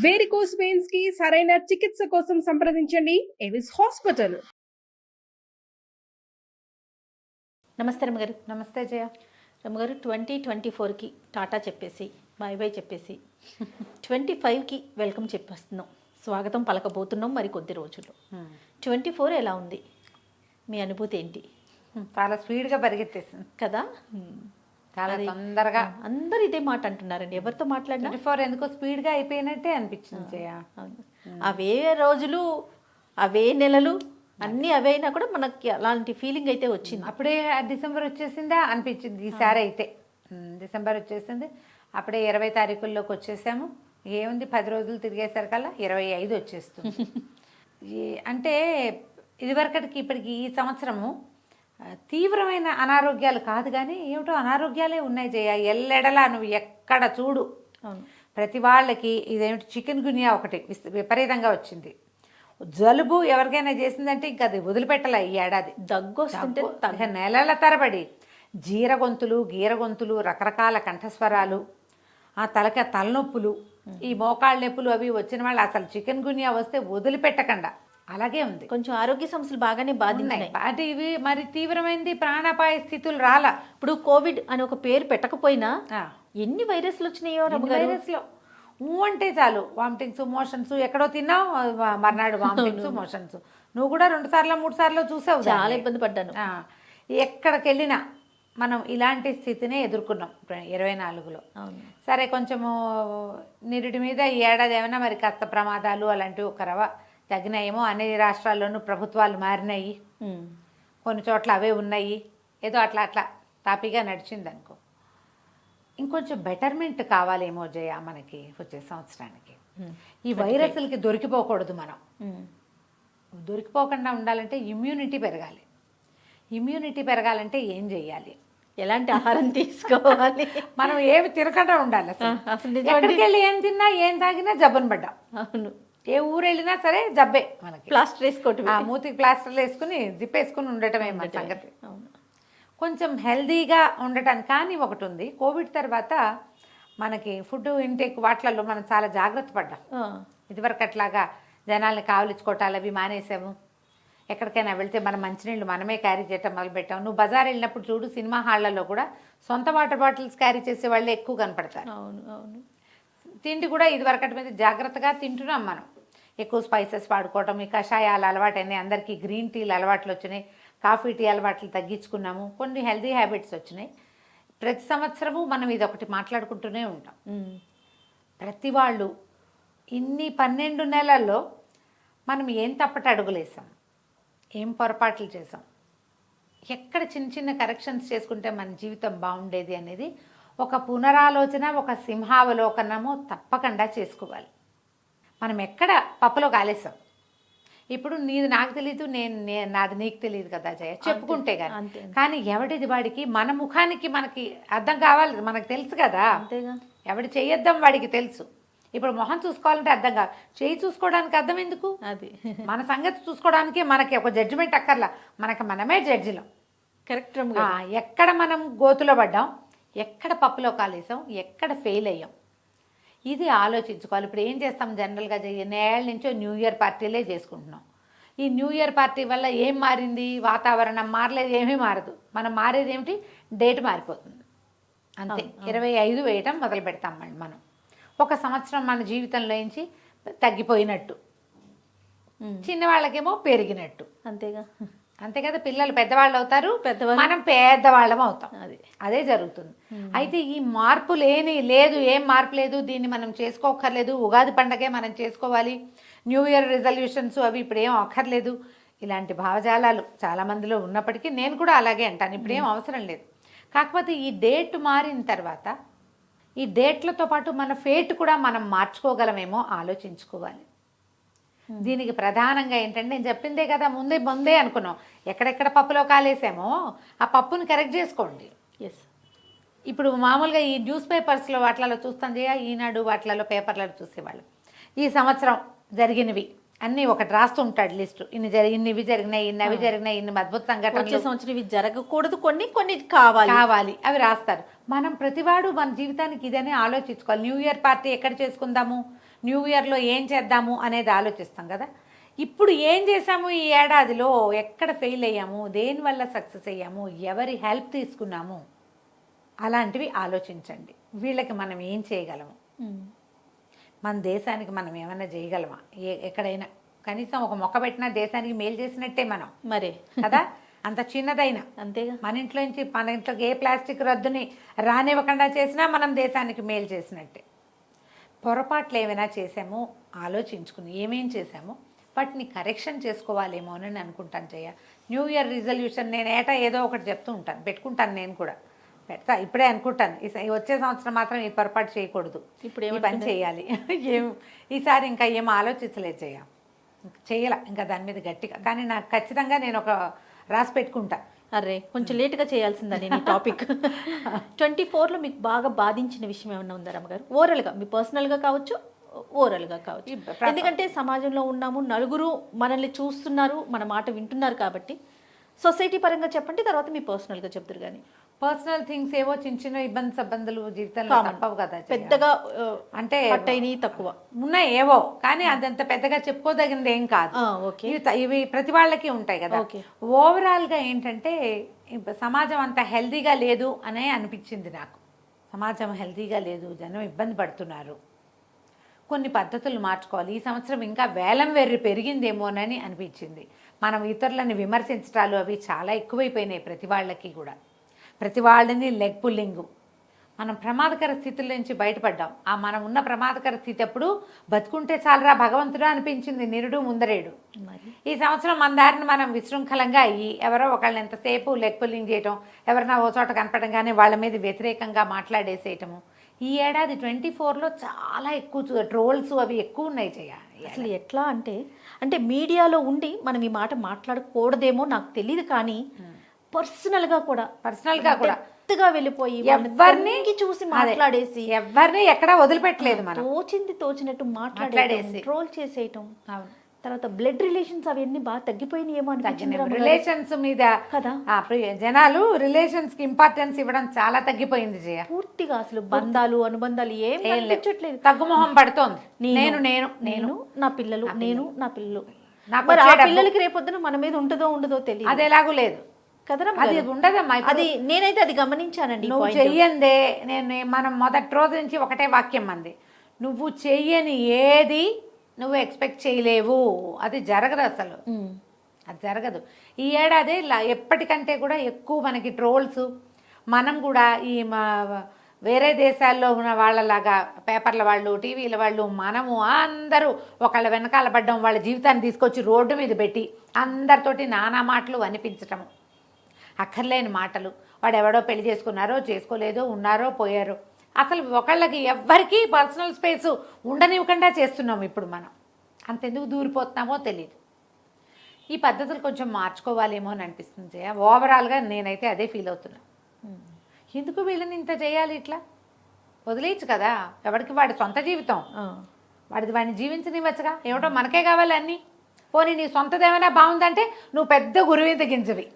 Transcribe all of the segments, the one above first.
Varicose veins కి సరైన చికిత్స కోసం సంప్రదించండి ఎవిస్ హాస్పిటల్. నమస్తే రమ్మగారు. నమస్తే జయ. రమ్మగారు, 2024కి టాటా చెప్పేసి బై బై చెప్పేసి 25కి వెల్కమ్ చెప్పేస్తున్నాం, స్వాగతం పలకబోతున్నాం మరి కొద్ది రోజుల్లో. 24 ఎలా ఉంది, మీ అనుభూతి ఏంటి? చాలా స్పీడ్గా పరిగెత్తేసింది కదా, చాలా తొందరగా. అందరు ఇదే మాట అంటున్నారండి, ఎవరితో మాట్లాడినా 24 ఎందుకో స్పీడ్గా అయిపోయినట్టే అనిపించింది జయ. అవే రోజులు అవే నెలలు అన్నీ అవే అయినా కూడా మనకి అలాంటి ఫీలింగ్ అయితే వచ్చింది. అప్పుడే డిసెంబర్ వచ్చేసిందా అనిపించింది ఈసారి అయితే. డిసెంబర్ వచ్చేసింది, అప్పుడే 20 తారీఖుల్లోకి వచ్చేసాము. ఏముంది 10 రోజులు తిరిగేసరికల్లా 25 వచ్చేస్తుంది. అంటే ఇదివరకటికి ఇప్పటికి ఈ సంవత్సరము తీవ్రమైన అనారోగ్యాలు కాదు కానీ ఏమిటో అనారోగ్యాలే ఉన్నాయి జయ. ఎల్లెడలా నువ్వు ఎక్కడ చూడు ప్రతి వాళ్ళకి ఇదేమిటి చికెన్ గున్యా ఒకటి విపరీతంగా వచ్చింది. జలుబు ఎవరికైనా చేసిందంటే ఇంకా అది వదిలిపెట్టలే. ఈ ఏడాది దగ్గు వస్తుంటే నెలల తరబడి జీరగొంతులు గీరగొంతులు, రకరకాల కంఠస్వరాలు, ఆ తలనొప్పులు, ఈ మోకాళ్ళ నొప్పులు అవి వచ్చిన వాళ్ళు అసలు చికెన్ గున్యా వస్తే వదిలిపెట్టకుండా అలాగే ఉంది. కొంచెం ఆరోగ్య సమస్యలు బాగానే బాధించాయి. అంటే ఇవి మరి తీవ్రమైంది ప్రాణాపాయ స్థితులు రాలా. ఇప్పుడు కోవిడ్ అని ఒక పేరు పెట్టకపోయినా ఎన్ని వైరస్లు వచ్చినాయో. వైరస్లో అంటే చాలు వామిటింగ్స్, మోషన్స్, ఎక్కడో తిన్నావు మర్నాడు వామిటింగ్స్, మోషన్స్. నువ్వు కూడా 2 సార్లు 3 సార్లు చూసావు. చాలా ఇబ్బంది పడ్డాను. ఎక్కడికి వెళ్ళినా మనం ఇలాంటి స్థితినే ఎదుర్కొన్నాం 24లో. సరే కొంచెము నిరుడి మీద ఈ ఏడాది ఏమైనా మరి కాస్త ప్రమాదాలు అలాంటివి ఒక రవ తగ్గినాయేమో. అన్ని రాష్ట్రాల్లోనూ ప్రభుత్వాలు మారినాయి, కొన్ని చోట్ల అవే ఉన్నాయి. ఏదో అట్లా అట్లా తాపీగా నడిచింది అనుకో. ఇంకొంచెం బెటర్మెంట్ కావాలేమో జయ మనకి వచ్చే సంవత్సరానికి. ఈ వైరస్లకి దొరికిపోకూడదు మనం. దొరికిపోకుండా ఉండాలంటే ఇమ్యూనిటీ పెరగాలి. ఇమ్యూనిటీ పెరగాలంటే ఏం చెయ్యాలి, ఎలాంటి ఆహారం తీసుకోవాలి, మనం ఏమి తినకుండా ఉండాలి. అసలు ఎక్కడికి వెళ్ళి ఏం తిన్నా ఏం తాగినా జబ్బును పడ్డాం. అవును, ఏ ఊరు వెళ్ళినా సరే జబ్బే మనకి. ప్లాస్టర్ వేసుకోవటం, మూతికి ప్లాస్టర్లు వేసుకుని జిప్పేసుకుని ఉండటమే మన సంగతి. కొంచెం హెల్దీగా ఉండటానికి కానీ ఒకటి ఉంది. కోవిడ్ తర్వాత మనకి ఫుడ్ ఇంటేక్ వాటిలలో మనం చాలా జాగ్రత్త పడ్డాం. ఇదివరకు అట్లాగా జనాల్ని కావలించుకోవటాలు అవి మానేసాము. ఎక్కడికైనా వెళ్తే మనం మంచినీళ్ళు మనమే క్యారీ చేయటం మొదలుపెట్టాము. నువ్వు బజార్ వెళ్ళినప్పుడు చూడు, సినిమా హాళ్లలో కూడా సొంత వాటర్ బాటిల్స్ క్యారీ చేసే వాళ్ళే ఎక్కువ కనపడతారు. అవును అవును. తిండి కూడా ఇదివరకటి మీద జాగ్రత్తగా తింటున్నాం మనం. ఎక్కువ స్పైసెస్ వాడుకోవటం, ఈ కషాయాలు అలవాటైనాయి అందరికీ, గ్రీన్ టీలు అలవాట్లు వచ్చినాయి, కాఫీ టీ అలవాట్లు తగ్గించుకున్నాము, కొన్ని హెల్దీ హ్యాబిట్స్ వచ్చినాయి. ప్రతి సంవత్సరము మనం ఇది ఒకటి మాట్లాడుకుంటూనే ఉంటాం. ప్రతి వాళ్ళు ఇన్ని 12 నెలల్లో మనం ఏం తప్పటి అడుగులేసాం, ఏం పొరపాట్లు చేసాం, ఎక్కడ చిన్న చిన్న కరెక్షన్స్ చేసుకుంటే మన జీవితం బాగుండేది అనేది ఒక పునరాలోచన, ఒక సింహావలోకనము తప్పకుండా చేసుకోవాలి. మనం ఎక్కడ పప్పులో కాలేసాం. ఇప్పుడు నీది నాకు తెలియదు, నాది నీకు తెలియదు కదా జయ, చెప్పుకుంటే కానీ ఎవడిది వాడికి మన ముఖానికి మనకి అర్థం కావాలి, మనకు తెలుసు కదా. ఎవడి చేయొద్దాం వాడికి తెలుసు. ఇప్పుడు మొహం చూసుకోవాలంటే అర్థం కాదు, చేయి చూసుకోవడానికి అర్థం ఎందుకు? అది మన సంగతి చూసుకోవడానికి మనకి ఒక జడ్జిమెంట్ అక్కర్లా, మనకి మనమే జడ్జిలం. కరెక్ట్. ఎక్కడ మనం గోతులో పడ్డాం, ఎక్కడ పప్పులో కాలేసాం, ఎక్కడ ఫెయిల్ అయ్యాం, ఇది ఆలోచించుకోవాలి. ఇప్పుడు ఏం చేస్తాం జనరల్గా నేళ్ళ నుంచో న్యూ ఇయర్ పార్టీలే చేసుకుంటున్నాం. ఈ న్యూ ఇయర్ పార్టీ వల్ల ఏం మారింది? వాతావరణం మారలేదు, ఏమీ మారదు. మనం మారేది ఏమిటి? డేట్ మారిపోతుంది అంతే. 25 వేయటం మొదలు పెడతాం మనం. ఒక సంవత్సరం మన జీవితంలో నుంచి తగ్గిపోయినట్టు, చిన్నవాళ్ళకేమో పెరిగినట్టు. అంతేగా, అంతే కదా. పిల్లలు పెద్దవాళ్ళు అవుతారు, మనం పేదవాళ్ళం అవుతాం. అదే జరుగుతుంది. అయితే ఈ మార్పు లేదు, ఏం మార్పు లేదు, దీన్ని మనం చేసుకోకర్లేదు. ఉగాది పండగే మనం చేసుకోవాలి, న్యూ ఇయర్ రిజల్యూషన్స్ అవి ఇప్పుడేం అక్కర్లేదు. ఇలాంటి భావజాలాలు చాలామందిలో ఉన్నప్పటికీ నేను కూడా అలాగే అంటాను, ఇప్పుడేం అవసరం లేదు. కాకపోతే ఈ డేట్ మారిన తర్వాత ఈ డేట్లతో పాటు మన ఫేట్ కూడా మనం మార్చుకోగలమేమో ఆలోచించుకోవాలి. దీనికి ప్రధానంగా ఏంటంటే నేను చెప్పిందే కదా, ముందే అనుకున్నాం. ఎక్కడెక్కడ పప్పులో కాలేసామో ఆ పప్పుని కరెక్ట్ చేసుకోండి. ఎస్. ఇప్పుడు మామూలుగా ఈ న్యూస్ పేపర్స్లో వాటిలలో చూస్తాం చేయ, ఈనాడు వాటిలలో పేపర్లలో చూసేవాళ్ళు ఈ సంవత్సరం జరిగినవి అన్నీ ఒకటి రాస్తుంటాడు లిస్టు. ఇవి జరిగినాయి, ఇన్ని అవి జరిగినాయి, ఇన్ని అద్భుత సంఘటనలు, సంవత్సరం ఇవి జరగకూడదు, కొన్ని కావాలి అవి రాస్తారు. మనం ప్రతివాడు మన జీవితానికి ఇదనే ఆలోచించుకోవాలి. న్యూ ఇయర్ పార్టీ ఎక్కడ చేసుకుందాము, న్యూ ఇయర్లో ఏం చేద్దాము అనేది ఆలోచిస్తాం కదా. ఇప్పుడు ఏం చేసాము ఈ ఏడాదిలో, ఎక్కడ ఫెయిల్ అయ్యాము, దేనివల్ల సక్సెస్ అయ్యాము, ఎవరి హెల్ప్ తీసుకున్నాము, అలాంటివి ఆలోచించండి. వీళ్ళకి మనం ఏం చేయగలము, మన దేశానికి మనం ఏమైనా చేయగలమా, ఎక్కడైనా కనీసం ఒక మొక్క పెట్టినా దేశానికి మేలు చేసినట్టే మనం మరే కదా. అంత చిన్నదైనా అంతేగా. మన ఇంట్లోకి ఏ ప్లాస్టిక్ రద్దుని రానివ్వకుండా చేసినా మనం దేశానికి మేలు చేసినట్టే. పొరపాట్లు ఏమైనా చేసామో ఆలోచించుకుని ఏమేం చేసామో వాటిని కరెక్షన్ చేసుకోవాలేమో అని అనుకుంటాను జయ. న్యూ ఇయర్ రిజల్యూషన్ నేను ఏదో ఒకటి చెప్తూ ఉంటాను, పెట్టుకుంటాను, నేను కూడా పెడతా. ఇప్పుడే అనుకుంటాను వచ్చే సంవత్సరం మాత్రం ఈ పొరపాటు చేయకూడదు, ఇప్పుడు ఈ పని చేయాలి. ఈసారి ఇంకా ఏం ఆలోచించలేదు జయ, చేయాల ఇంకా దాని మీద గట్టిగా. కానీ నాకు ఖచ్చితంగా నేను ఒక రాసి పెట్టుకుంటా. అరే కొంచెం లేట్గా చేయాల్సిందని ఈ టాపిక్. 24లో మీకు బాగా బాధించిన విషయం ఏమన్నా ఉందా రమ్మగారు? ఓవరాల్గా మీ పర్సనల్గా కావచ్చు, ఓవరాల్గా కావచ్చు. ఎందుకంటే సమాజంలో ఉన్నాము, నలుగురు మనల్ని చూస్తున్నారు, మన మాట వింటున్నారు కాబట్టి సొసైటీ పరంగా చెప్పండి, తర్వాత మీ పర్సనల్గా చెప్తారు. కానీ పర్సనల్ థింగ్స్ ఏవో చిన్న చిన్న ఇబ్బందులు జీవితంలో తప్పవు కదా, పెద్దగా అంటే అయినవి తక్కువ ఉన్నాయి ఏవో, కానీ అదంత పెద్దగా చెప్పుకోదగినది ఏం కాదు. ఇవి ప్రతి వాళ్ళకి ఉంటాయి కదా. ఓవరాల్గా ఏంటంటే సమాజం అంత హెల్దీగా లేదు అనే అనిపించింది నాకు. సమాజం హెల్దీగా లేదు, జనం ఇబ్బంది పడుతున్నారు, కొన్ని పద్ధతులు మార్చుకోవాలి. ఈ సంవత్సరం ఇంకా వేలం వెర్రి పెరిగిందేమోనని అనిపించింది. మనం ఇతరులని విమర్శించడాలు అవి చాలా ఎక్కువైపోయినాయి ప్రతి వాళ్ళకి కూడా. ప్రతి వాళ్ళని లెగ్ పుల్లింగు. మనం ప్రమాదకర స్థితుల నుంచి బయటపడ్డాం. మనం ఉన్న ప్రమాదకర స్థితి అప్పుడు బతుకుంటే చాలరా భగవంతుడా అనిపించింది, నిరుడు ముందరేడు. ఈ సంవత్సరం మన దారిని మనం విశృంఖలంగా అయ్యి ఎవరో ఒకళ్ళని ఎంతసేపు లెగ్ పుల్లింగ్ చేయటం, ఎవరైనా ఓ చోట కనపడంగానే వాళ్ళ మీద వ్యతిరేకంగా మాట్లాడేసేయటము. ఈ ఏడాది 24లో చాలా ఎక్కువ ట్రోల్స్ అవి ఎక్కువ ఉన్నాయి జయ. అసలు ఎట్లా అంటే మీడియాలో ఉండి మనం ఈ మాట మాట్లాడకూడదేమో నాకు తెలియదు, కానీ పర్సనల్గా కూడా పెద్దగా వెళ్ళిపోయి ఎవరిని చూసి మాట్లాడేసి ఎవరిని ఎక్కడా వదిలిపెట్టలేదు, మనం తోచినట్టు మాట్లాడేసి ట్రోల్ చేసేయటం. తర్వాత బ్లడ్ రిలేషన్స్ అవన్నీ బాగా తగ్గిపోయినాయేమో అనిపించింది. రిలేషన్స్ మీద కదా జనాలు రిలేషన్స్ కి ఇంపార్టెన్స్ ఇవ్వడం చాలా తగ్గిపోయింది జయ. పూర్తిగా అసలు బంధాలు అనుబంధాలు ఏం కనిపించట్లేదు, తగ్గుమొహం పడుతోంది. నేను నా పిల్లలు, నేను నా పిల్లలు. మరి ఆ పిల్లలకి రేపొద్దున మన మీద ఉంటుందో ఉండదో తెలియదు, అది ఎలాగూ లేదు కదరా. అది ఉండదమ్మా. అది నేనైతే అది గమనించానండి. నువ్వు చెయ్యందే మనం మొదటి రోజు నుంచి ఒకటే వాక్యం అంది, నువ్వు చెయ్యని ఏది నువ్వు ఎక్స్పెక్ట్ చేయలేవు, అది జరగదు అసలు, అది జరగదు. ఈ ఏడాది ఎప్పటికంటే కూడా ఎక్కువ మనకి ట్రోల్స్. మనం కూడా ఈ వేరే దేశాల్లో ఉన్న వాళ్ళలాగా పేపర్ల వాళ్ళు, టీవీల వాళ్ళు, మనము అందరూ ఒకళ్ళ వెనకాల పడ్డం, వాళ్ళ జీవితాన్ని తీసుకొచ్చి రోడ్డు మీద పెట్టి అందరితోటి నానా మాటలు అనిపించటము, అక్కర్లేని మాటలు. వాడు ఎవడో పెళ్లి చేసుకున్నారో చేసుకోలేదో, ఉన్నారో పోయారో, అసలు ఒకళ్ళకి ఎవ్వరికీ పర్సనల్ స్పేస్ ఉండనివ్వకుండా చేస్తున్నాము ఇప్పుడు మనం. అంతెందుకు దూరిపోతున్నామో తెలియదు. ఈ పద్ధతులు కొంచెం మార్చుకోవాలేమో అని అనిపిస్తుంది జయ. ఓవరాల్గా నేనైతే అదే ఫీల్ అవుతున్నా. ఎందుకు వీళ్ళని ఇంత చేయాలి, ఇట్లా వదిలేయచ్చు కదా, ఎవరికి వాడి సొంత జీవితం, వాడిని జీవించనివ్వచ్చుగా. ఏమిటో మనకే కావాలి అన్నీ. పోనీ నీ సొంతదేమైనా బాగుందంటే నువ్వు పెద్ద గురువింద గింజవి.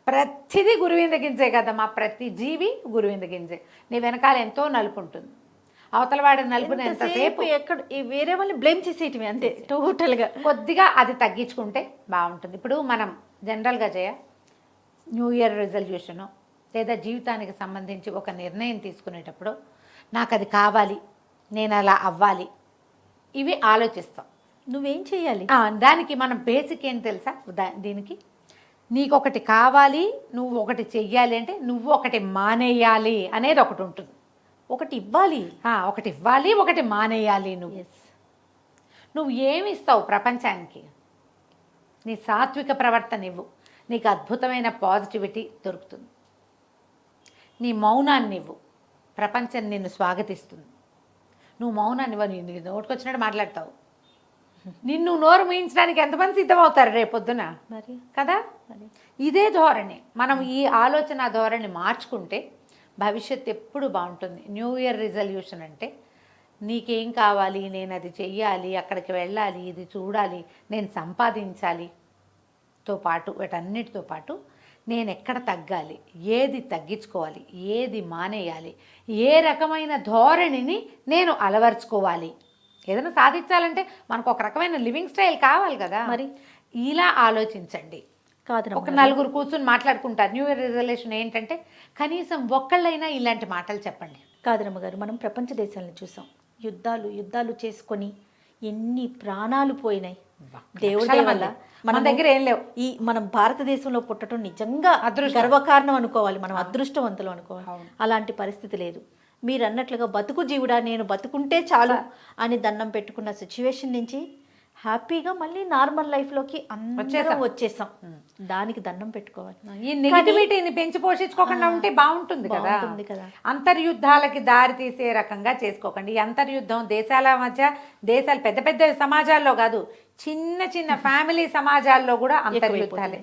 ప్రతిదీ గురువింద గింజే కదమ్మా, ప్రతి జీవి గురువింద గింజే. నీ వెనకాల ఎంతో నలుపు ఉంటుంది, అవతల వాడి నలుపుని ఎంతసేపు ఎక్కడ వేరే వాళ్ళని బ్లేమ్ చేసేయటమే అంతే. టోటల్గా కొద్దిగా అది తగ్గించుకుంటే బాగుంటుంది. ఇప్పుడు మనం జనరల్గా జయ న్యూ ఇయర్ రిజల్యూషను లేదా జీవితానికి సంబంధించి ఒక నిర్ణయం తీసుకునేటప్పుడు నాకు అది కావాలి, నేను అలా అవ్వాలి, ఇవి ఆలోచిస్తాం. నువ్వేం చేయాలి దానికి మనం బేసిక్ ఏం తెలుసా, దీనికి నీకు ఒకటి కావాలి, నువ్వు ఒకటి చెయ్యాలి అంటే నువ్వు ఒకటి మానేయాలి అనేది ఒకటి ఉంటుంది. ఒకటి ఇవ్వాలి, ఒకటి మానేయాలి. నువ్వు ఏమి ఇస్తావు ప్రపంచానికి? నీ సాత్విక ప్రవర్తన ఇవ్వు, నీకు అద్భుతమైన పాజిటివిటీ దొరుకుతుంది. నీ మౌనాన్ని ఇవ్వు, ప్రపంచం నిన్ను స్వాగతిస్తుంది. నువ్వు మౌనాన్ని ఇవ్వ, నీ నోటుకొచ్చినట్టు మాట్లాడతావు. నిన్ను నోరు మూయించడానికి ఎంతమంది సిద్ధమవుతారు రేపొద్దున, మరి కదా. ఇదే ధోరణి, మనం ఈ ఆలోచన ధోరణి మార్చుకుంటే భవిష్యత్తు ఎప్పుడు బాగుంటుంది. న్యూ ఇయర్ రిజల్యూషన్ అంటే నీకేం కావాలి, నేను అది చెయ్యాలి, అక్కడికి వెళ్ళాలి, ఇది చూడాలి, నేను సంపాదించాలి తో పాటు, వీటన్నిటితో పాటు నేను ఎక్కడ తగ్గాలి, ఏది తగ్గించుకోవాలి, ఏది మానేయాలి, ఏ రకమైన ధోరణిని నేను అలవర్చుకోవాలి ఏదైనా సాధించాలంటే మనకు ఒక రకమైన లివింగ్ స్టైల్ కావాలి కదా. మరి ఇలా ఆలోచించండి. కాదు ఒక నలుగురు కూర్చుని మాట్లాడుకుంటారు. న్యూ ఇయర్ రిజల్యూషన్ ఏంటంటే కనీసం ఒక్కళ్ళైనా ఇలాంటి మాటలు చెప్పండి. కాదరమ్మ గారు, మనం ప్రపంచ దేశాలను చూసాం. యుద్ధాలు చేసుకొని ఎన్ని ప్రాణాలు పోయినాయి. దేవుడి లక్షల వల్ల మంది. మన దగ్గర ఏం లేవు. మనం భారతదేశంలో పుట్టడం నిజంగా గర్వకారణం అనుకోవాలి, మనం అదృష్టవంతులు అనుకోవాలి. అలాంటి పరిస్థితి లేదు. మీరు అన్నట్లుగా బతుకు జీవుడా, నేను బతుకుంటే చాలు అని దండం పెట్టుకున్న సిచ్యువేషన్ నుంచి హ్యాపీగా మళ్ళీ నార్మల్ లైఫ్లోకి అందరం వచ్చేసాం. దానికి దండం పెట్టుకోవాలి. ఈ నెగిటివిటీని పెంచి పోషించుకోకుండా ఉంటే బాగుంటుంది కదా. అంతర్యుద్ధాలకి దారి తీసే రకంగా చేసుకోకండి. ఈ అంతర్యుద్ధం దేశాల మధ్య, దేశాలు పెద్ద పెద్ద సమాజాల్లో కాదు, చిన్న చిన్న ఫ్యామిలీ సమాజాల్లో కూడా అంతర్యుద్ధాలే.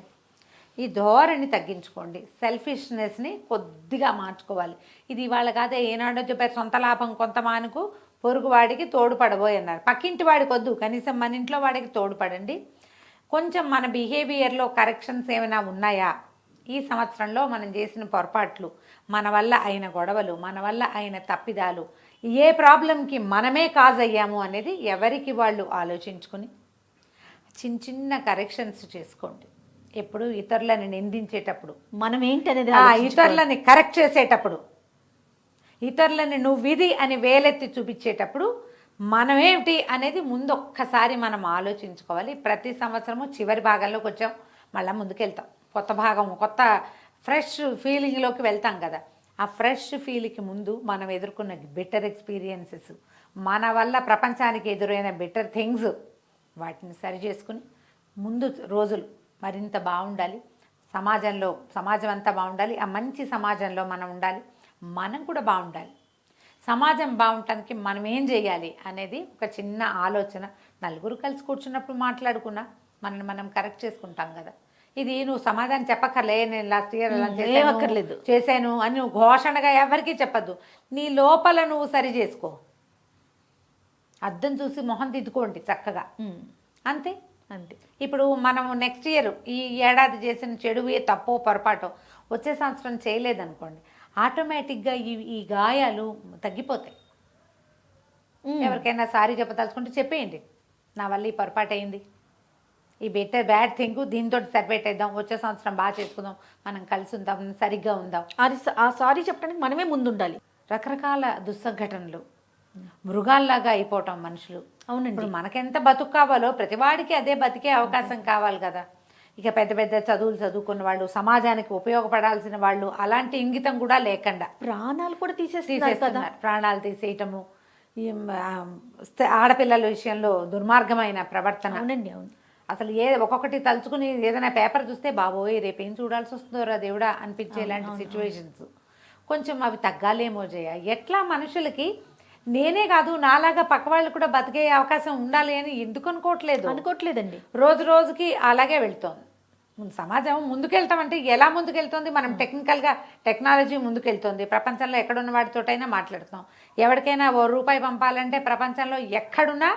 ఈ ధోరణి తగ్గించుకోండి. సెల్ఫిష్నెస్ని కొద్దిగా మార్చుకోవాలి. ఇది ఇవాళ కాదే, ఏనాడో చెప్పారు, సొంత లాభం కొంత మానుకు పొరుగువాడికి తోడుపడబోయి అన్నారు. పక్కింటి వాడికి వద్దు, కనీసం మన ఇంట్లో వాడికి తోడుపడండి. కొంచెం మన బిహేవియర్లో కరెక్షన్స్ ఏమైనా ఉన్నాయా, ఈ సంవత్సరంలో మనం చేసిన పొరపాట్లు, మన వల్ల అయిన గొడవలు, మన వల్ల అయిన తప్పిదాలు, ఏ ప్రాబ్లంకి మనమే కాజ్ అయ్యాము అనేది ఎవరికి వాళ్ళు ఆలోచించుకుని చిన్న చిన్న కరెక్షన్స్ చేసుకోండి. ఎప్పుడు ఇతరులని నిందించేటప్పుడు, మనం ఏంటి అనేది ఇతరులని కరెక్ట్ చేసేటప్పుడు, ఇతరులని నువ్వు విధి అని వేలెత్తి చూపించేటప్పుడు మనమేమిటి అనేది ముందు ఒక్కసారి మనం ఆలోచించుకోవాలి. ప్రతి సంవత్సరము చివరి భాగంలోకి వచ్చాం, మళ్ళీ ముందుకెళ్తాం. కొత్త భాగం, కొత్త ఫ్రెష్ ఫీలింగ్లోకి వెళ్తాం కదా. ఆ ఫ్రెష్ ఫీలింగ్కి ముందు మనం ఎదుర్కొన్న బెటర్ ఎక్స్పీరియన్సెస్, మన వల్ల ప్రపంచానికి ఎదురైన బెటర్ థింగ్స్, వాటిని సరి చేసుకుని ముందు రోజులు మరింత బాగుండాలి. సమాజం అంతా బాగుండాలి. ఆ మంచి సమాజంలో మనం ఉండాలి, మనం కూడా బాగుండాలి. సమాజం బాగుండటానికి మనం ఏం చేయాలి అనేది ఒక చిన్న ఆలోచన. నలుగురు కలిసి కూర్చున్నప్పుడు మాట్లాడుకున్నా మనల్ని మనం కరెక్ట్ చేసుకుంటాం కదా. ఇది నువ్వు సమాధానం చెప్పక్కర్లే, నేను లాస్ట్ ఇయర్ అలా చేశాను అని నువ్వు ఘోషణగా ఎవరికీ చెప్పద్దు. నీ లోపల నువ్వు సరి చేసుకో. అద్దం చూసి మొహం దిద్దుకోండి చక్కగా, అంతే. ఇప్పుడు మనం నెక్స్ట్ ఇయర్, ఈ ఏడాది చేసిన చెడువే తప్పో పొరపాటో వచ్చే సంవత్సరం చేయలేదనుకోండి, ఆటోమేటిక్గా ఈ గాయాలు తగ్గిపోతాయి. ఎవరికైనా సారీ చెప్పదలుచుకుంటే చెప్పేయండి, నా వల్ల ఈ పొరపాటు అయింది, ఈ బ్యాడ్ థింగ్ దీంతో సరిపెట్టేద్దాం, వచ్చే సంవత్సరం బాగా చేసుకుందాం, మనం కలిసి ఉందాం, సరిగ్గా ఉందాం. ఆ సారీ చెప్పడానికి మనమే ముందుండాలి. రకరకాల దుస్సంఘటనలు, మృగాల్లాగా అయిపోవటం మనుషులు. అవునండి. ఇప్పుడు మనకెంత బతుకు కావాలో ప్రతివాడికి అదే బతికే అవకాశం కావాలి కదా. ఇక పెద్ద పెద్ద చదువులు చదువుకున్న వాళ్ళు, సమాజానికి ఉపయోగపడాల్సిన వాళ్ళు, అలాంటి ఇంగితం కూడా లేకుండా ప్రాణాలు కూడా తీసేస్తున్నారు. ప్రాణాలు తీసేయటము, ఆడపిల్లల విషయంలో దుర్మార్గమైన ప్రవర్తన. అవునండి, అవును. అసలు ఒక్కొక్కటి తలుచుకుని ఏదైనా పేపర్ చూస్తే బాబోయ్ రేపేం చూడాల్సి వస్తుందో దేవుడా అనిపించేలాంటి సిచ్యువేషన్స్ కొంచెం అవి తగ్గాలేమో జయ. ఎట్లా మనుషులకి నేనే కాదు నాలాగా పక్క వాళ్ళు కూడా బతికే అవకాశం ఉండాలి అని ఎందుకు అనుకోవట్లేదండి. రోజు రోజుకి అలాగే వెళ్తోంది సమాజం. ముందుకెళ్తామంటే ఎలా ముందుకెళ్తుంది? మనం టెక్నాలజీ ముందుకెళ్తుంది. ప్రపంచంలో ఎక్కడున్న వాడితోటైనా మాట్లాడుతాం. ఎవరికైనా ₹1 పంపాలంటే ప్రపంచంలో ఎక్కడున్నా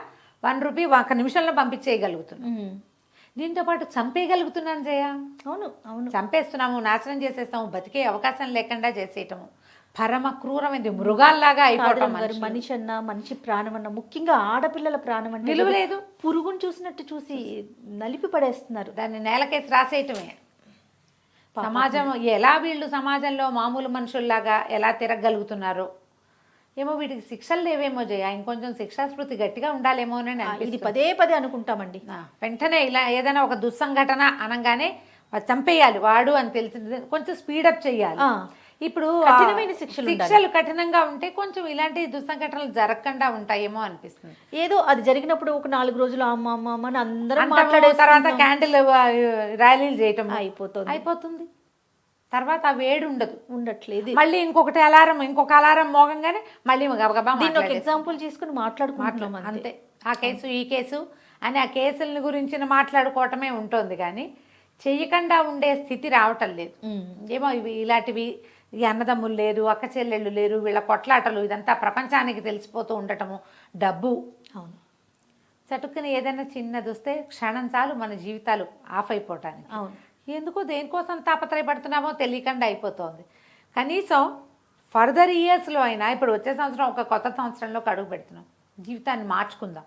₹1 ఒక నిమిషంలో పంపించేయగలుగుతున్నాం. దీంతో పాటు చంపేయగలుగుతున్నాను జయ. అవును, చంపేస్తున్నాము, నాశనం చేసేస్తాము, బతికే అవకాశం లేకుండా చేసేయటము. పరమ క్రూరమైంది, మృగాల్లాగా అయిపోవటం. మనిషి అన్న, మనిషి ప్రాణం అన్న, ముఖ్యంగా ఆడపిల్లల ప్రాణం అంటే విలువ లేదు. పురుగును చూసినట్టు చూసి నలిపి పడేస్తున్నారు. దాన్ని నేలకేసి రాసేయటమే. సమాజం ఎలా, వీళ్ళు సమాజంలో మామూలు మనుషుల్లాగా ఎలా తిరగలుగుతున్నారో ఏమో. వీటికి శిక్షలు లేవేమో జయ, ఇంకొంచెం శిక్షాస్మృతి గట్టిగా ఉండాలేమో అని ఇది పదే అనుకుంటామండి. వెంటనే ఇలా ఏదైనా ఒక దుస్సంఘటన అనగానే చంపేయాలి వాడు అని తెలిసింది, కొంచెం స్పీడప్ చేయాలి. ఇప్పుడు శిక్షలు కఠినంగా ఉంటే కొంచెం ఇలాంటి దుస్సంఘటనలు జరగకుండా ఉంటాయేమో అనిపిస్తుంది. ఏదో అది జరిగినప్పుడు ఒక 4 రోజులు అమ్మ అని అందరం మాట్లాడే తర్వాత క్యాండిల్ ర్యాలీలు చేయటం అయిపోతుంది. తర్వాత ఆ వేడి ఉండట్లేదు. మళ్ళీ ఇంకొక అలారం మోగంగానే మళ్ళీ ఎగ్జాంపుల్ తీసుకుని మాట్లాడుకుంటున్నాం అంతే. ఆ కేసు ఈ కేసు అని ఆ కేసుల గురించి మాట్లాడుకోవటమే ఉంటుంది, కానీ చెయ్యకుండా ఉండే స్థితి రావటం లేదు. ఏమో ఇలాంటివి, ఈ అన్నదమ్ములు లేరు, అక్క చెల్లెళ్ళు లేరు, వీళ్ళ కొట్లాటలు, ఇదంతా ప్రపంచానికి తెలిసిపోతూ ఉండటము. డబ్బు, అవును, చటుక్కుని ఏదైనా చిన్నది వస్తే క్షణం చాలు మన జీవితాలు ఆఫ్ అయిపోవటానికి. అవును, ఎందుకో దేనికోసం తాపత్రయపడుతున్నామో తెలియకుండా అయిపోతుంది. కనీసం ఫర్దర్ ఇయర్స్లో అయినా, ఇప్పుడు వచ్చే సంవత్సరం ఒక కొత్త సంవత్సరంలోకి అడుగు పెడుతున్నాం, జీవితాన్ని మార్చుకుందాం,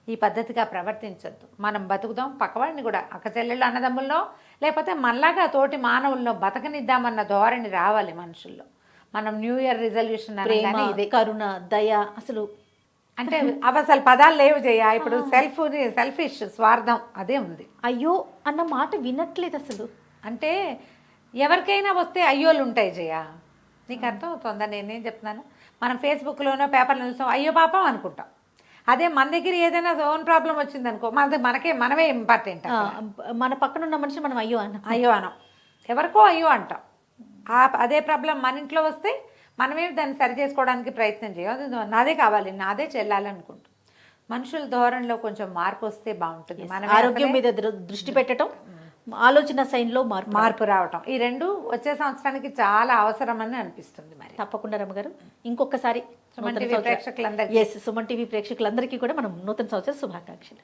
ఈ పద్ధతిగా ప్రవర్తించొద్దు, మనం బతుకుదాం, పక్కవాడిని కూడా అక్క చెల్లెళ్ళు అన్నదమ్ముల్లో లేకపోతే మనలాగా తోటి మానవుల్లో బతకనిద్దామన్న ధోరణి రావాలి మనుషుల్లో. మనం న్యూ ఇయర్ రిజల్యూషన్ ప్రేమ, అనగానే ఇదే. కరుణ, దయ, అసలు అంటే అవి అసలు పదాలు లేవు జయ. ఇప్పుడు సెల్ఫిష్, స్వార్థం అదే ఉంది. అయ్యో అన్న మాట వినట్లేదు అసలు. అంటే ఎవరికైనా వస్తే అయ్యోళ్ళు ఉంటాయి జయ, నీకు అర్థం అవుతుందా నేనేం చెప్తున్నాను? మనం ఫేస్బుక్లోనో పేపర్లో చూస్తాం, అయ్యో పాపం అనుకుంటాం. అదే మన దగ్గర ఏదైనా ఓన్ ప్రాబ్లం వచ్చిందనుకో, మనమే ఇంపార్టెంట్. మన పక్కన ఉన్న మనిషి మనం అయ్యో అయ్యో అనం, ఎవరికో అయ్యో అంటాం. అదే ప్రాబ్లం మన ఇంట్లో వస్తే మనమే దాన్ని సరి చేసుకోవడానికి ప్రయత్నం చేయం. నాదే కావాలి, నాదే చెల్లాలనుకుంటాం. మనుషుల ధోరణిలో కొంచెం మార్పు వస్తే బాగుంటుంది. మన ఆరోగ్యం మీద దృష్టి పెట్టడం, ఆలోచన శైలిలో మార్పు రావటం, ఈ రెండు వచ్చే సంవత్సరానికి చాలా అవసరమని అనిపిస్తుంది. మరి తప్పకుండా రమ్మగారు ఇంకొకసారి సుమన్ టీవీ ప్రేక్షకులందరికీ సుమన్ టీవీ ప్రేక్షకులందరికీ కూడా మనం నూతన సంవత్సర శుభాకాంక్షలు.